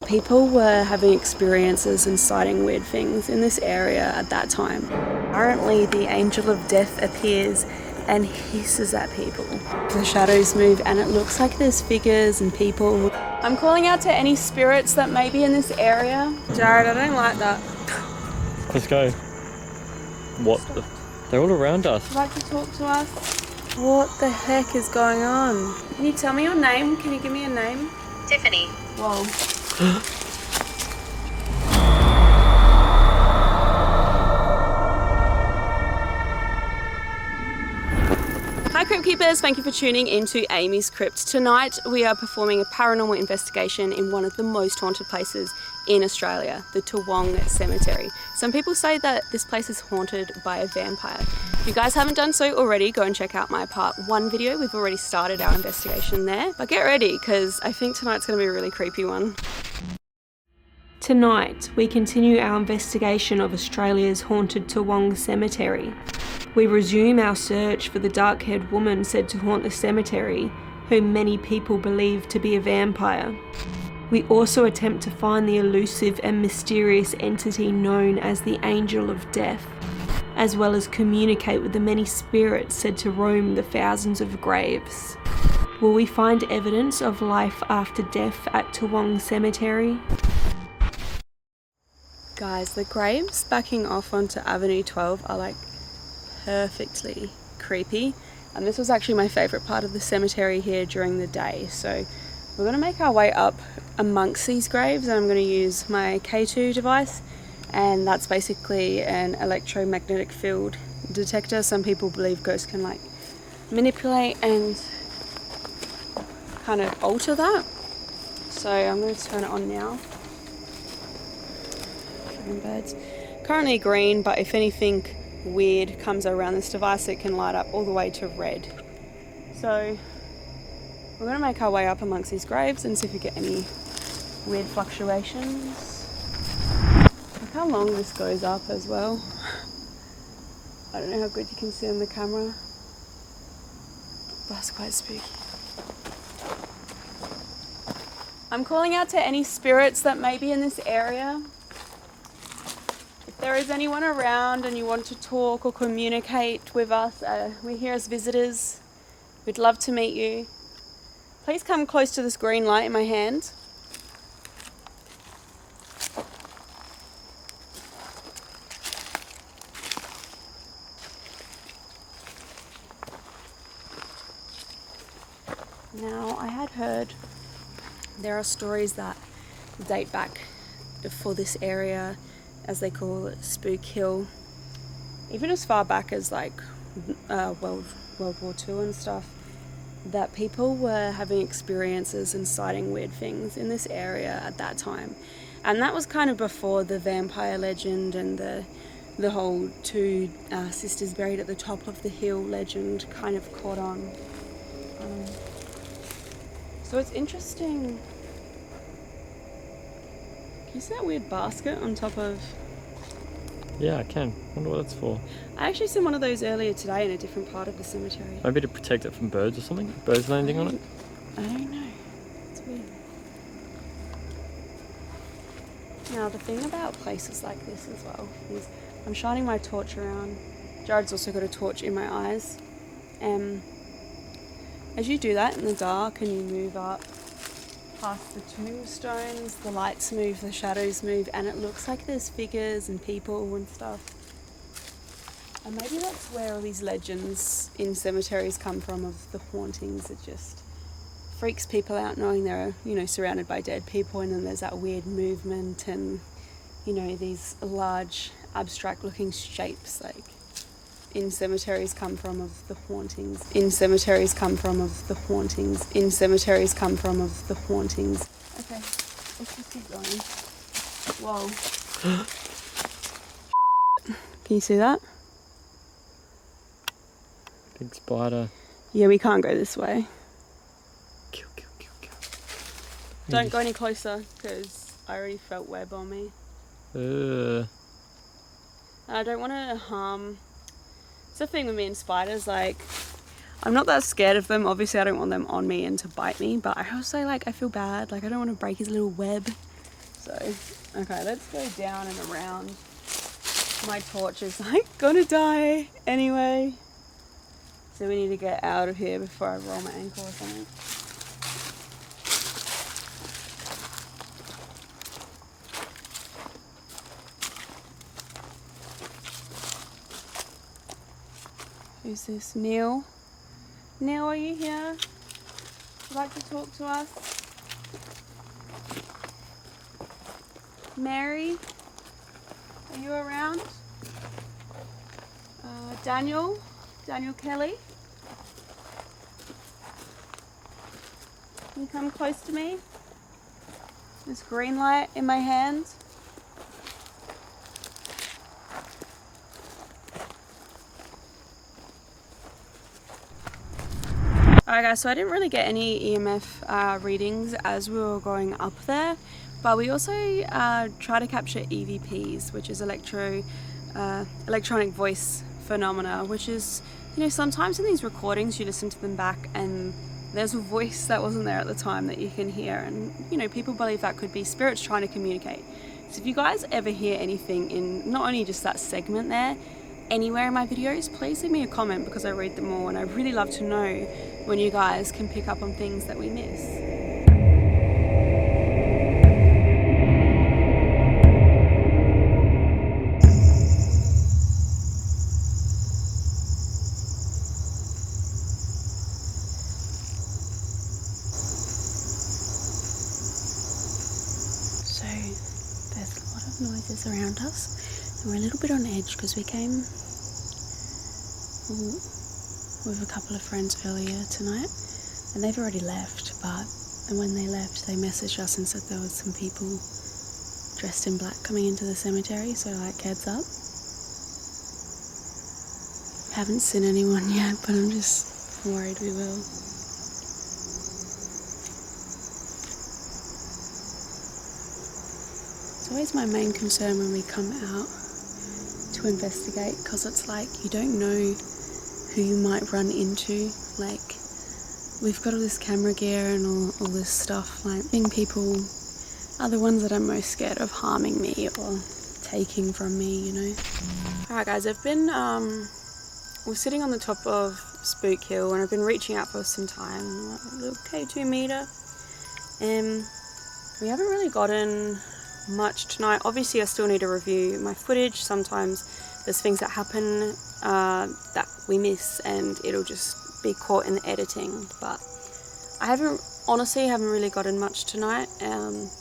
People were having experiences and sighting weird things in this area at that time. Apparently the angel of death appears and hisses at people. The shadows move and it looks like there's figures and people. I'm calling out to any spirits that may be in this area. Jared, I don't like that. Let's go. What the? They're all around us. Would you like to talk to us? What the heck is going on? Can you tell me your name? Can you give me a name? Tiffany. Whoa. Hi Crypt Keepers, thank you for tuning into AmysCrypt. Tonight we are performing a paranormal investigation in one of the most haunted places in Australia, the Toowong Cemetery. Some people say that this place is haunted by a vampire. If you guys haven't done so already, go and check out my part 1 video. We've already started our investigation there. But get ready, because I think tonight's going to be a really creepy one. Tonight, we continue our investigation of Australia's haunted Toowong Cemetery. We resume our search for the dark-haired woman said to haunt the cemetery, whom many people believe to be a vampire. We also attempt to find the elusive and mysterious entity known as the Angel of Death, as well as communicate with the many spirits said to roam the thousands of graves. Will we find evidence of life after death at Toowong Cemetery? Guys, the graves backing off onto Avenue 12 are like perfectly creepy, and this was actually my favourite part of the cemetery here during the day. So we're going to make our way up amongst these graves, and I'm going to use my K2 device, and that's basically an electromagnetic field detector. Some people believe ghosts can like manipulate and kind of alter that, so I'm going to turn it on now. Birds. Currently green, but if anything weird comes around this device, it can light up all the way to red. So we're going to make our way up amongst these graves and see if we get any weird fluctuations. Look how long this goes up as well. I don't know how good you can see on the camera. That's quite spooky. I'm calling out to any spirits that may be in this area. If there is anyone around and you want to talk or communicate with us, we're here as visitors. We'd love to meet you. Please come close to this green light in my hand. Now, I had heard there are stories that date back for this area, as they call it, Spook Hill, even as far back as like World War II and stuff, that people were having experiences and sighting weird things in this area at that time. And that was kind of before the vampire legend and the whole two sisters buried at the top of the hill legend kind of caught on. So it's interesting. Can you see that weird basket on top of... Yeah, I can. Wonder what that's for. I actually seen one of those earlier today in a different part of the cemetery. Maybe to protect it from birds or something? Birds landing on it? I don't know. It's weird. Now, the thing about places like this as well is I'm shining my torch around. Jared's also got a torch in my eyes. As you do that in the dark and you move up past the tombstones, the lights move, the shadows move, and it looks like there's figures and people and stuff. And maybe that's where all these legends in cemeteries come from, of the hauntings. It just freaks people out knowing they're, surrounded by dead people, and then there's that weird movement and, these large abstract looking shapes like in cemeteries come from of the hauntings. In cemeteries come from of the hauntings. In cemeteries come from of the hauntings. Okay, let's just keep going. Whoa. Can you see that? Big spider. Yeah, we can't go this way. Kill, kill, kill, kill. Don't go any closer, because I already felt web on me. I don't want to harm... It's the thing with me and spiders, like, I'm not that scared of them. Obviously, I don't want them on me and to bite me, but I also, I feel bad. I don't want to break his little web. So, okay, let's go down and around. My torch is like gonna die anyway. So we need to get out of here before I roll my ankle or something. Who's this? Neil? Neil, are you here? Would you like to talk to us? Mary? Are you around? Daniel? Daniel Kelly? Can you come close to me? This green light in my hand. Alright guys, so I didn't really get any EMF readings as we were going up there, but we also try to capture EVPs, which is electronic voice phenomena, which is, you know, sometimes in these recordings you listen to them back and there's a voice that wasn't there at the time that you can hear, and you know, people believe that could be spirits trying to communicate. So if you guys ever hear anything in not only just that segment there, anywhere in my videos, please leave me a comment because I read them all and I really love to know when you guys can pick up on things that we miss. So there's a lot of noises around us and we're a little bit on edge because we came with a couple of friends earlier tonight and they've already left, and when they left they messaged us and said there was some people dressed in black coming into the cemetery, so like, heads up. Haven't seen anyone yet, but I'm just worried we will. It's always my main concern when we come out to investigate, because it's like you don't know who you might run into. Like, we've got all this camera gear and all this stuff. Like, I think people are the ones that I'm most scared of harming me or taking from me, you know. Alright guys, I've been we're sitting on the top of Spook Hill and I've been reaching out for some time, a little K2 meter, and we haven't really gotten much tonight. Obviously I still need to review my footage. Sometimes there's things that happen that we miss and it'll just be caught in the editing, but I honestly haven't really gotten much tonight,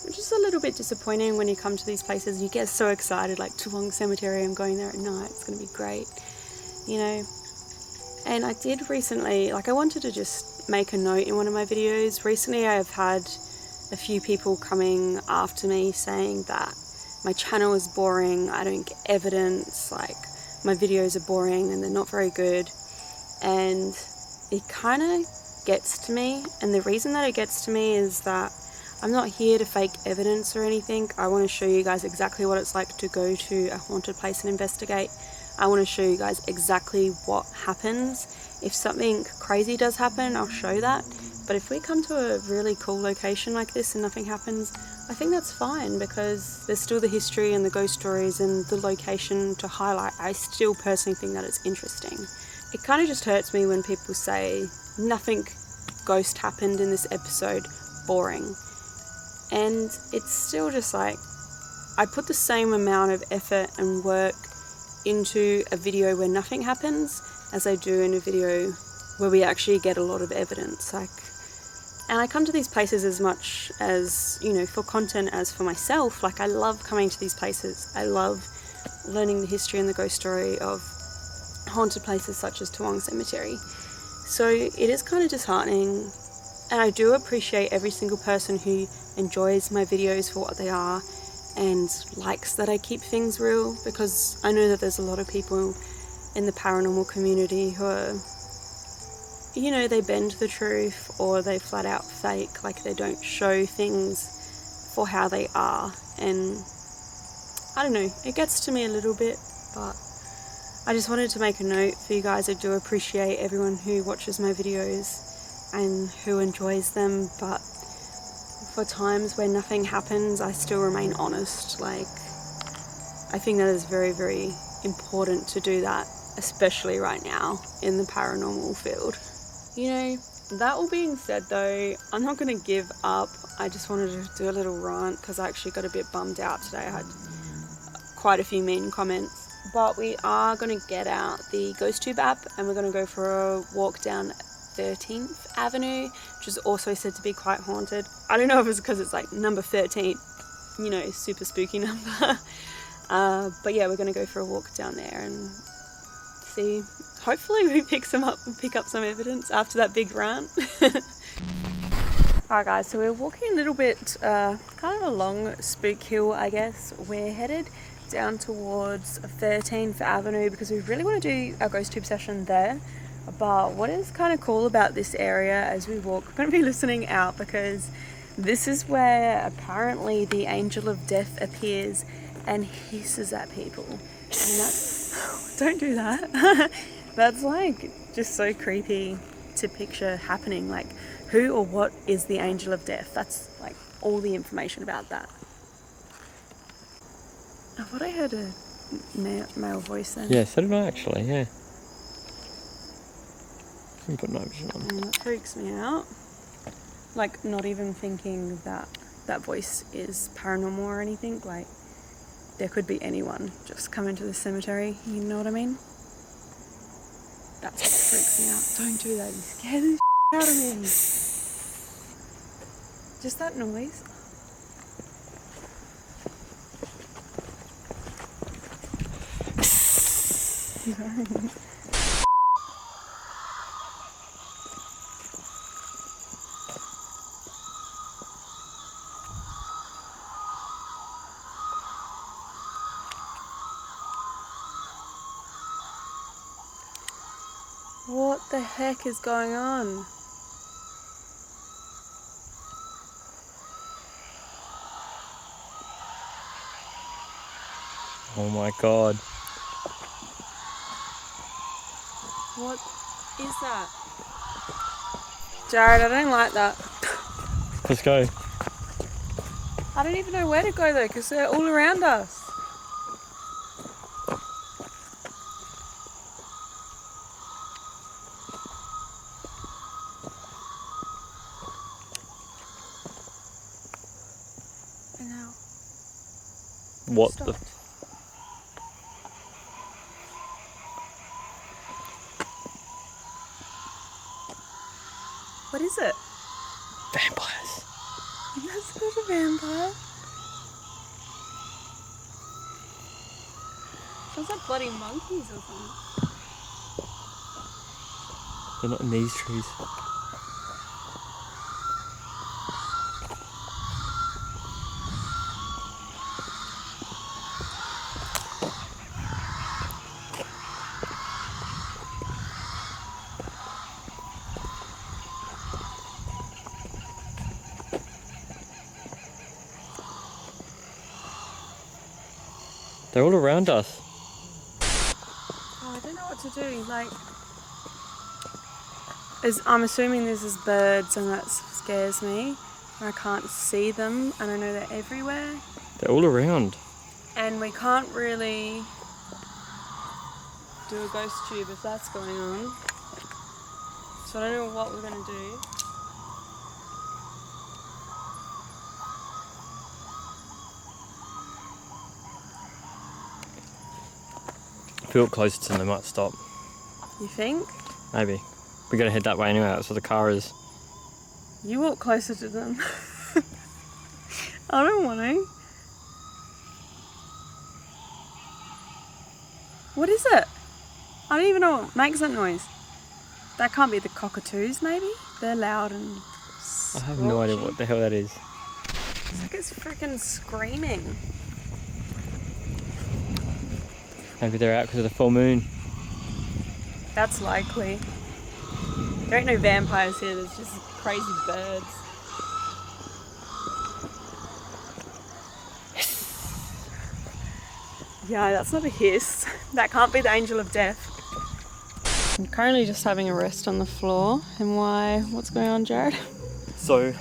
which is a little bit disappointing. When you come to these places you get so excited, like Toowong Cemetery, I'm going there at night, it's going to be great, you know. And I did recently, like, I wanted to just make a note in one of my videos. Recently I've had a few people coming after me saying that my channel is boring, I don't get evidence, like my videos are boring and they're not very good, and it kind of gets to me. And the reason that it gets to me is that I'm not here to fake evidence or anything. I want to show you guys exactly what it's like to go to a haunted place and investigate. I want to show you guys exactly what happens. If something crazy does happen, I'll show that. But if we come to a really cool location like this and nothing happens, I think that's fine, because there's still the history and the ghost stories and the location to highlight. I still personally think that it's interesting. It kind of just hurts me when people say nothing ghost happened in this episode, boring. And it's still just like, I put the same amount of effort and work into a video where nothing happens as I do in a video where we actually get a lot of evidence. Like, and I come to these places as much as, you know, for content as for myself. Like, I love coming to these places. I love learning the history and the ghost story of haunted places such as Toowong Cemetery. So it is kind of disheartening, and I do appreciate every single person who enjoys my videos for what they are and likes that I keep things real, because I know that there's a lot of people in the paranormal community who are, you know, they bend the truth or they flat out fake, like they don't show things for how they are. And I don't know, it gets to me a little bit, but I just wanted to make a note for you guys. I do appreciate everyone who watches my videos and who enjoys them, but for times when nothing happens, I still remain honest. Like, I think that is very, very important to do that, especially right now in the paranormal field. You know, that all being said though, I'm not going to give up. I just wanted to do a little rant because I actually got a bit bummed out today. I had quite a few mean comments. But we are going to get out the GhostTube app and we're going to go for a walk down 13th Avenue, which is also said to be quite haunted. I don't know if it's because it's like number 13, you know, super spooky number. But yeah, we're going to go for a walk down there and see. Hopefully we pick up some evidence after that big rant. Alright guys, so we're walking a little bit, kind of along Spook Hill, I guess. We're headed down towards 13th Avenue because we really want to do our GhostTube session there. But what is kind of cool about this area as we walk, we're going to be listening out because this is where apparently the Angel of Death appears and hisses at people. And that's, don't do that. That's like just so creepy to picture happening. Like, who or what is the Angel of Death? That's like all the information about that. I thought I heard a male voice then. Yeah, so did I actually, yeah. You can put night vision on. And that freaks me out. Like, not even thinking that that voice is paranormal or anything. Like, there could be anyone just come into the cemetery, you know what I mean? That's what freaks me out. Don't do that, you scare the out of me. Just that noise. What the heck is going on? Oh my god. What is that? Jared, I don't like that. Let's go. I don't even know where to go though, because they're all around us. And now. What Stop. the... What is it? Vampires. That's not a vampire. Sounds like bloody monkeys or something. They're not in these trees. They're all around us. Oh, I don't know what to do. Like, I'm assuming this is birds and that scares me. I can't see them and I know they're everywhere. They're all around. And we can't really do a ghost tube if that's going on. So I don't know what we're going to do. If we walk closer to them, they might stop. You think? Maybe. We gotta head that way anyway, that's where the car is. You walk closer to them. I don't want to. What is it? I don't even know what makes that noise. That can't be the cockatoos, maybe? They're loud and I have no idea what the hell that is. It's like it's freaking screaming. Maybe they're out because of the full moon. That's likely. There ain't no vampires here, there's just crazy birds. Yeah, that's not a hiss. That can't be the Angel of Death. I'm currently just having a rest on the floor. And why? What's going on, Jared? So,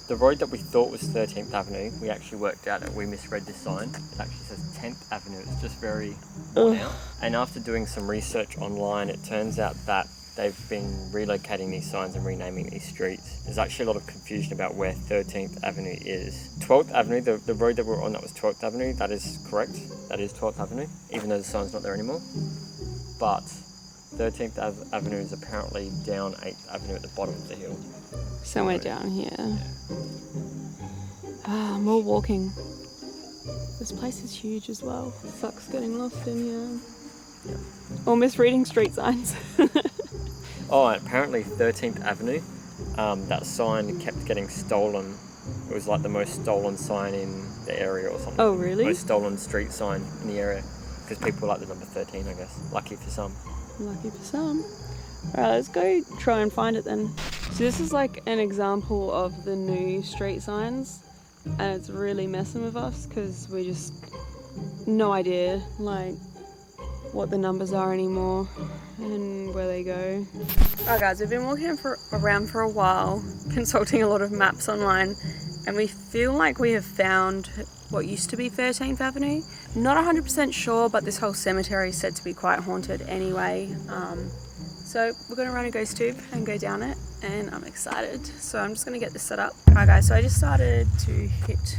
the road that we thought was 13th Avenue, we actually worked out that we misread this sign. It actually says 10th Avenue. It's just very worn out. And after doing some research online, it turns out that they've been relocating these signs and renaming these streets. There's actually a lot of confusion about where 13th Avenue is. 12th Avenue, the road that we were on, that was 12th Avenue. That is correct. That is 12th Avenue, even though the sign's not there anymore. But 13th Avenue is apparently down 8th Avenue at the bottom of the hill. Somewhere down here. More walking. This place is huge as well. Sucks getting lost in here. Yeah. Or misreading street signs. Oh, and apparently 13th Avenue, that sign kept getting stolen. It was like the most stolen sign in the area or something. Oh, really? Most stolen street sign in the area. Because people like the number 13, I guess. Lucky for some. Lucky for some. Alright, let's go try and find it then. So this is like an example of the new street signs, and it's really messing with us because we just no idea like what the numbers are anymore and where they go. Alright guys, we've been walking around for a while, consulting a lot of maps online, and we feel like we have found what used to be 13th Avenue. Not 100% sure, but this whole cemetery is said to be quite haunted anyway. So we're going to run a ghost tube and go down it, and I'm excited. So I'm just going to get this set up. Alright guys, so I just started to hit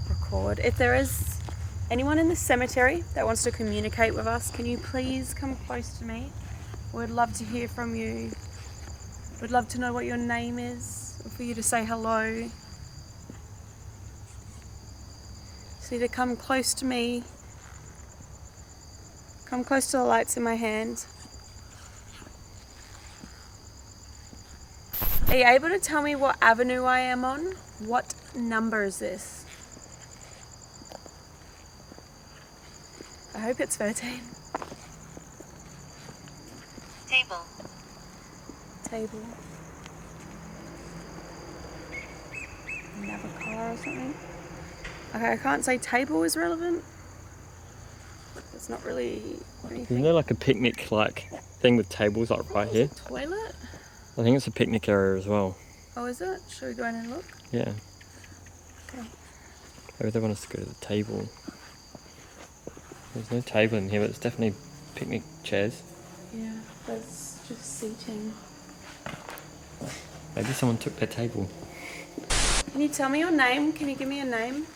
record. If there is anyone in the cemetery that wants to communicate with us, can you please come close to me? We'd love to hear from you. We'd love to know what your name is, or for you to say hello. Just need to come close to me. Come close to the lights in my hand. Are you able to tell me what avenue I am on? What number is this? I hope it's 13. Table. Table. Another car or something? Okay, I can't say table is relevant. It's not really anything. Isn't there like a picnic like thing with tables like right here? Toilet? I think it's a picnic area as well. Oh, is it? Should we go in and look? Yeah. Okay. Maybe they want us to go to the table. There's no table in here, but it's definitely picnic chairs. Yeah, there's just seating. Maybe someone took their table. Can you tell me your name? Can you give me a name?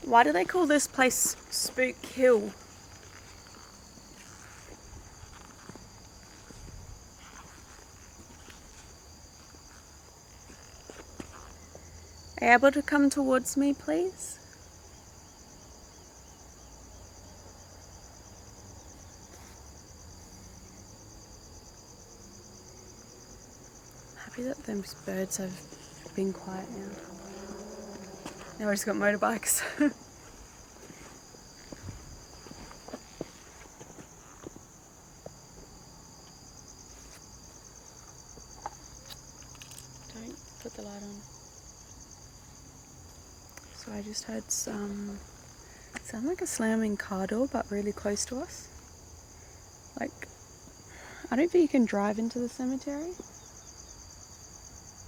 Why do they call this place Spook Hill? Are you able to come towards me, please? I'm happy that those birds have been quiet now. Now we've just got motorbikes. Don't put the light on. So I just heard sound like a slamming car door, but really close to us. Like, I don't think you can drive into the cemetery,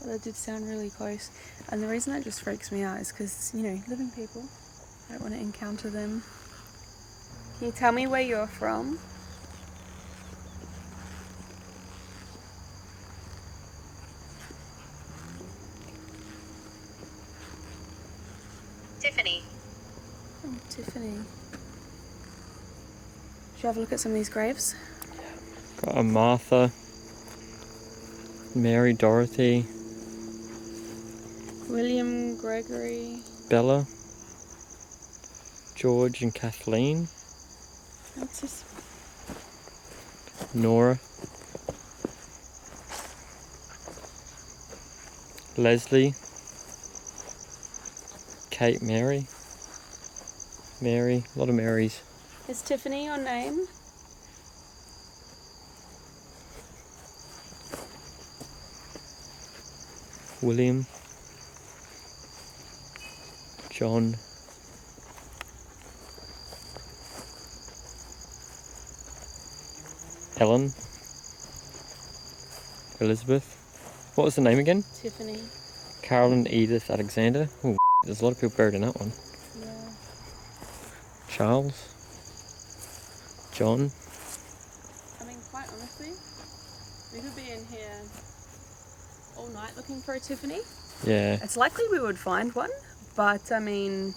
but that did sound really close. And the reason that just freaks me out is because, you know, living people, I don't want to encounter them. Can you tell me where you're from? Tiffany. Oh, Tiffany. Should you have a look at some of these graves? Got a Martha, Mary, Dorothy, William, Gregory. Bella, George and Kathleen, What's this? Nora, Leslie, Kate, Mary, a lot of Marys. Is Tiffany your name? William, John. Ellen. Elizabeth. What was the name again? Tiffany. Carolyn Edith Alexander. Oh, there's a lot of people buried in that one. Yeah. Charles. John. I mean, quite honestly, we could be in here all night looking for a Tiffany. Yeah. It's likely we would find one, but I mean,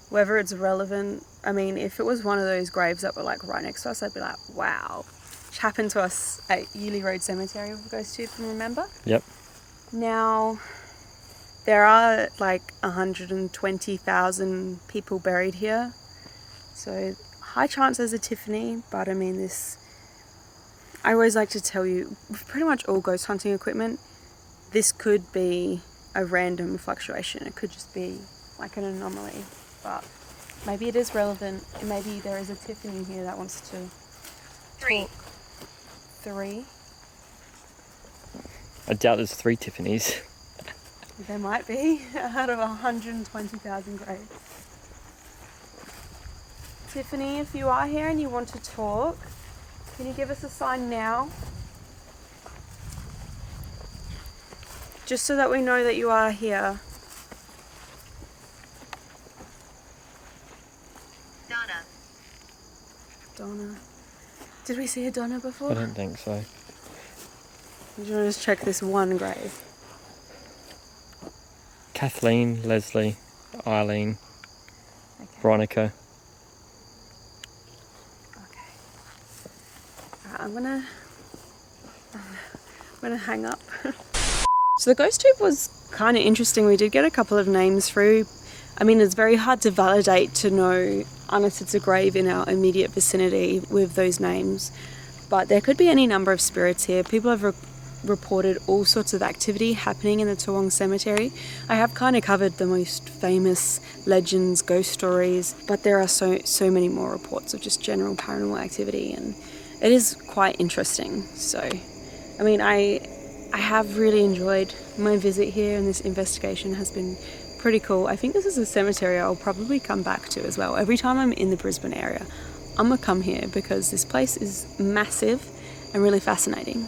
whether it's relevant, I mean, if it was one of those graves that were like right next to us, I'd be like, wow. Which happened to us at Ely Road Cemetery with Ghost Tooth, remember? Yep. Now, there are like 120,000 people buried here, so high chance there's a Tiffany, but I mean I always like to tell you, with pretty much all ghost hunting equipment, this could be a random fluctuation. It could just be like an anomaly, but maybe it is relevant, and maybe there is a Tiffany here that wants to talk. 3. I doubt there's 3 Tiffany's. There might be, out of 120,000 graves. Tiffany, if you are here and you want to talk, can you give us a sign now? Just so that we know that you are here. Donna. Did we see a Donna before? I don't think so. Do you want to just check this one grave? Kathleen, Leslie, Eileen, Okay. Veronica. Okay. Alright, I'm gonna hang up. So the ghost tube was kind of interesting. We did get a couple of names through. I mean, it's very hard to validate to know unless it's a grave in our immediate vicinity with those names. But there could be any number of spirits here. People have reported all sorts of activity happening in the Toowong cemetery. I have kind of covered the most famous legends, ghost stories, but there are so many more reports of just general paranormal activity, and it is quite interesting. So, I mean, I have really enjoyed my visit here, and this investigation has been pretty cool. I think this is a cemetery I'll probably come back to as well. Every time I'm in the Brisbane area, I'm gonna come here because this place is massive and really fascinating.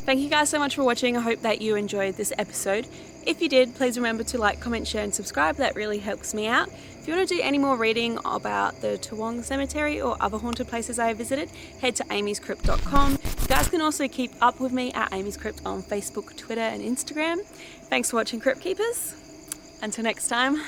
Thank you guys so much for watching. I hope that you enjoyed this episode. If you did, please remember to like, comment, share and subscribe. That really helps me out. If you want to do any more reading about the Toowong Cemetery or other haunted places I have visited, head to AmysCrypt.com. You guys can also keep up with me at AmysCrypt on Facebook, Twitter and Instagram. Thanks for watching, Crypt Keepers. Until next time.